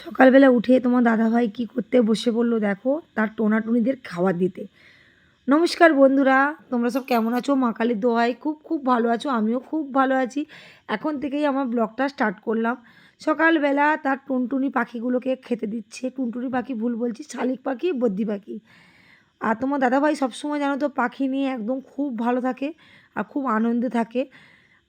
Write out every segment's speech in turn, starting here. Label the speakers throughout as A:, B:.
A: সকালবেলা উঠে তোমার দাদাভাই কি করতে বসে পড়লো দেখো, তার টোনাটুনিদের খাবার দিতে। নমস্কার বন্ধুরা, তোমরা সব কেমন আছো? মা কালীর দোহাই খুব খুব ভালো আছো, আমিও খুব ভালো আছি। এখন থেকেই আমার ব্লগটা স্টার্ট করলাম। সকালবেলা তার টুনটুনি পাখিগুলোকে খেতে দিচ্ছে। টুনটুনি পাখি ভুল বলছি, শালিক পাখি, বদ্যি পাখি। আর তোমার দাদাভাই সবসময় জানো তো পাখি নিয়ে একদম খুব ভালো থাকে আর খুব আনন্দে থাকে।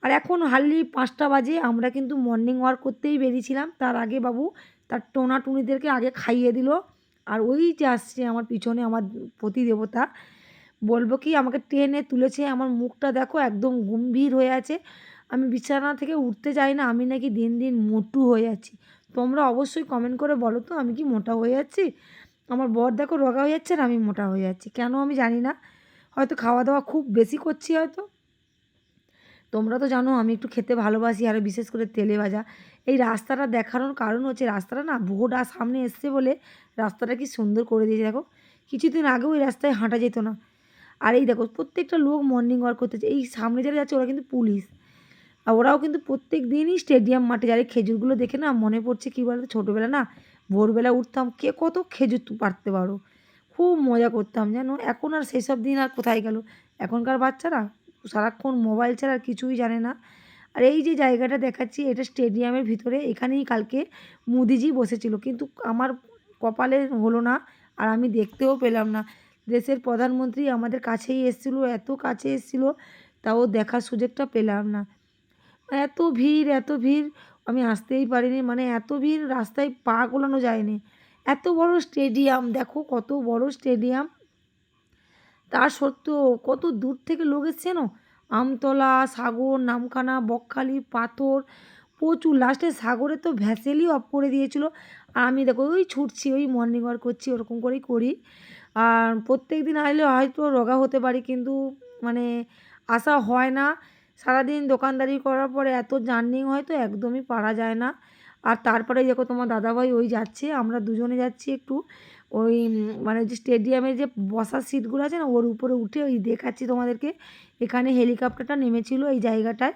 A: আর এখন হার্ডলি ৫টা বাজে, আমরা কিন্তু মর্নিং ওয়াক করতেই বেরিয়েছিলাম। তার আগে বাবু তার টোনাটুনিদেরকে আগে খাইয়ে দিল। আর ওই যে আসছে আমার পিছনে আমার পতিদেবতা, বলবো কি আমাকে টেনে তুলেছে। আমার মুখটা দেখো একদম গম্ভীর হয়ে আছে। আমি বিছানা থেকে উঠতে চাই না, আমি নাকি দিন দিন মোটু হয়ে যাচ্ছি। তোমরা অবশ্যই কমেন্ট করে বলো তো আমি কি মোটা হয়ে যাচ্ছি? আমার বর দেখো রোগা হয়ে যাচ্ছে আর আমি মোটা হয়ে যাচ্ছি, কেন আমি জানি না। হয়তো খাওয়া দাওয়া খুব বেশি করছি হয়তো। তোমরা তো জানো আমি একটু খেতে ভালোবাসি, আর বিশেষ করে তেলে ভাজা। এই রাস্তাটা দেখানোর কারণ হচ্ছে রাস্তাটা না ভোট আর সামনে এসছে বলে রাস্তাটা কি সুন্দর করে দিয়েছে দেখো। কিছুদিন আগেও এই রাস্তায় হাঁটা যেত না। আর এই দেখো প্রত্যেকটা লোক মর্নিং ওয়াক করতেছে। এই সামনে যারা যাচ্ছে ওরা কিন্তু পুলিশ। আর ওরাও কিন্তু প্রত্যেক দিনই স্টেডিয়াম মাঠে যায়। খেজুরগুলো দেখে না মনে পড়ছে কী বলতো, ছোটোবেলা না ভোরবেলা উঠতাম, কে কত খেজুর পাড়তে পারো, খুব মজা করতাম জানো। এখন আর সেসব দিন আর কোথায় গেল। এখনকার বাচ্চারা সারাক্ষণ মোবাইল ছাড়া আর কিছুই জানে না। আর এই যে জায়গাটা দেখাচ্ছি এটা স্টেডিয়ামের ভিতরে, এখানেই কালকে মোদিজি বসেছিল, কিন্তু আমার কপালে হলো না আর আমি দেখতেও পেলাম না। দেশের প্রধানমন্ত্রী আমাদের কাছেই এসেছিলো, এত কাছে এসেছিলো, তাও দেখার সুযোগটা পেলাম না। এত ভিড়, এত ভিড়, আমি আসতেই পারিনি। মানে এত ভিড়, রাস্তায় পা গোলানো যায়নি। এত বড় স্টেডিয়াম দেখো, কত বড় স্টেডিয়াম। তা সত্ত্বেও কত দূর থেকে লোক এসছে জানো। আমতলা, সাগর, নামখানা, বকখালি, পাথর, প্রচুর। লাস্টে সাগরে তো ভ্যাসেলই অফ করে দিয়েছিল। আর আমি দেখো ওই ছুটছি, ওই মর্নিং ওয়াক করছি, ওরকম করেই করি। আর প্রত্যেক দিন আসলে হয়তো রোগা হতে পারি, কিন্তু মানে আসা হয় না। সারাদিন দোকানদারি করার পরে এত জার্নি হয় তো একদমই পারা যায় না। আর তারপরে দেখো তোমার দাদাভাই ওই যাচ্ছে, আমরা দুজনে যাচ্ছি একটু ওই মানে যে স্টেডিয়ামের যে বসার সিটগুলো আছে না, ওর উপরে উঠে ওই দেখাচ্ছি তোমাদেরকে। এখানে হেলিকপ্টারটা নেমেছিল এই জায়গাটায়।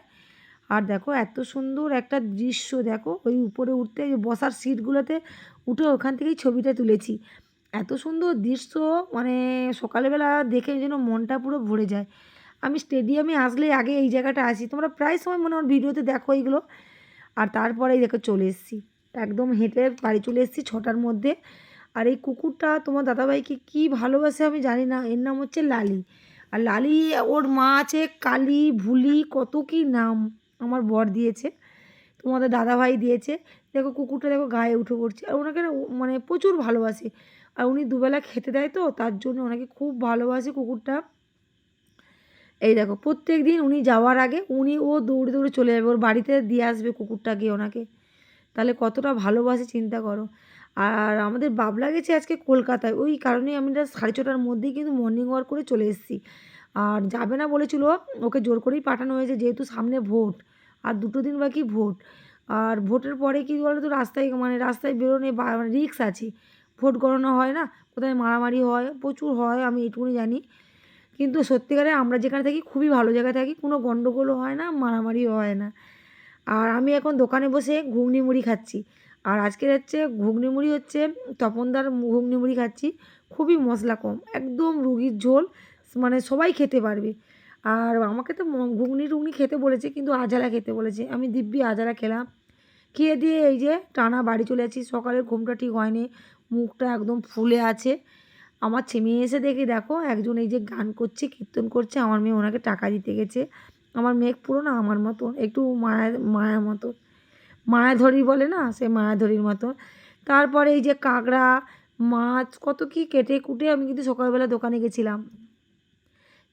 A: আর দেখো এত সুন্দর একটা দৃশ্য দেখো, ওই উপরে উঠতে ওই বসার সিটগুলোতে উঠে ওখান থেকেই ছবিটা তুলেছি। এত সুন্দর দৃশ্য, মানে সকালবেলা দেখে যেন মনটা পুরো ভরে যায়। আমি স্টেডিয়ামে আসলে আগে এই জায়গাটা আসি, তোমরা প্রায় সময় মনে হয় ভিডিওতে দেখো এইগুলো। আর তারপরেই দেখো চলে এসেছি, একদম হেঁটে বাড়ি চলে এসেছি 6টার মধ্যে। আর এই কুকুরটা তোমার দাদাভাইকে কী ভালোবাসে আমি জানি না, এর নাম হচ্ছে লালি। আর লালি, ওর মা আছে কালী, ভুলি, কত কী নাম আমার বর দিয়েছে, তোমাদের দাদাভাই দিয়েছে। দেখো কুকুরটা দেখো গায়ে উঠে পড়ছে, আর ওনাকে না মানে প্রচুর ভালোবাসে। আর উনি দুবেলা খেতে দেয় তো তার জন্য ওনাকে খুব ভালোবাসে কুকুরটা। এই দেখো প্রত্যেক দিন উনি যাওয়ার আগে ও দৌড়ে দৌড়ে চলে যাবে, ওর বাড়িতে দিয়ে আসবে কুকুরটাকে ওনাকে। তাহলে কতটা ভালোবাসে চিন্তা করো। আর আমাদের বাবলা গেছে আজকে কলকাতায়, ওই কারণেই আমরা 6:30টার মধ্যেই কিন্তু মর্নিং ওয়াক করে চলে এসেছি। আর যাবে না বলেছিল, ওকে জোর করেই পাঠানো হয়েছে যেহেতু সামনে ভোট, আর 2 দিন বাকি ভোট। আর ভোটের পরে কী বলো তো, রাস্তায় মানে রাস্তায় বেরোনো মানে রিস্ক আছে। ভোট গণনা হয় না, কোথায় মারামারি হয়, প্রচুর হয়, আমি এইটুকুনি জানি। কিন্তু সত্যিকারে আমরা যেখানে থাকি খুবই ভালো জায়গায় থাকি, কোনো গন্ডগোলও হয় না, মারামারিও হয় না। আর আমি এখন দোকানে বসে ঘুগনি মুড়ি খাচ্ছি। আর আজকের হচ্ছে ঘুগনি মুড়ি হচ্ছে তপনদার ঘুগনি মুড়ি খাচ্ছি। খুবই মশলা কম, একদম রুগীর ঝোল, মানে সবাই খেতে পারবে। আর আমাকে তো ঘুগনি টুগনি খেতে বলেছে, কিন্তু আজালা খেতে বলেছে। আমি দিব্যি আজালা খেলাম। খেয়ে দিয়ে এই যে টানা বাড়ি চলে যাচ্ছি। সকালের ঘুমটা ঠিক হয়নি, মুখটা একদম ফুলে আছে। আমার মেয়ে এসে দেখি দেখো একজন এই যে গান করছে, কীর্তন করছে, আমার মেয়ে ওনাকে টাকা দিতে গেছে। আমার মেয়ে পুরো না আমার মতন, একটু মায়ার মতো, মায়াধরী বলে না, সে মায়াধরীর মতো। তারপরে এই যে কাঁকড়া, মাছ, কত কী কেটে কুটে আমি কিন্তু সকালবেলা দোকানে গেছিলাম,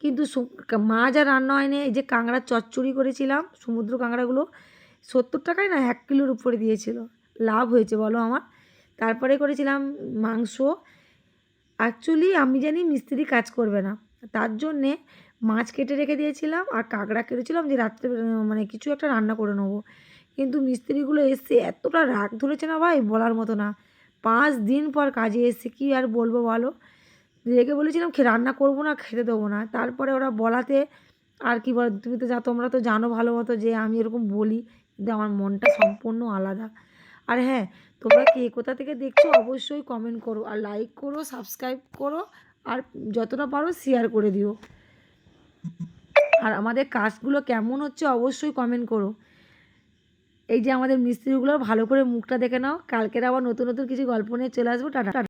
A: কিন্তু মাছ আর রান্না হয়নি। এই যে কাঁকড়ার চচ্চড়ি করেছিলাম, সমুদ্র কাঁকড়াগুলো 70 টাকায় না 1 কিলোর উপরে দিয়েছিল। লাভ হয়েছে বলো আমার। তারপরে করেছিলাম মাংস। অ্যাকচুয়ালি আমি জানি মিস্ত্রি কাজ করবে না, তার জন্যে মাছ কেটে রেখে দিয়েছিলাম আর কাঁকড়া কেটেছিলাম যে রাত্রে মানে কিছু একটা রান্না করে নেবো। কিন্তু মিস্ত্রিগুলো এসে এতটা রাগ ধরেছে না ভাই, বলার মতো না। 5 দিন পর কাজে এসছে, কী আর বলবো বলো। রেগে বলেছিলাম রান্না করবো না, খেতে দেবো না। তারপরে ওরা বলাতে আর কি বল, তুমি তো তোমরা তো জানো ভালো মতো যে আমি এরকম বলি, কিন্তু আমার মনটা সম্পূর্ণ আলাদা। আর হ্যাঁ, তোমরা কে কোথা থেকে দেখছো অবশ্যই কমেন্ট করো, আর লাইক করো, সাবস্ক্রাইব করো, আর যতটা পারো শেয়ার করে দিও। আর আমাদের কাজগুলো কেমন হচ্ছে অবশ্যই কমেন্ট করো। এই যে আমাদের মিস্ত্রিগুলোর ভালো করে মুখটা দেখে নাও। কালকের আবার নতুন নতুন কিছু গল্প নিয়ে চলে আসবো। টাটা।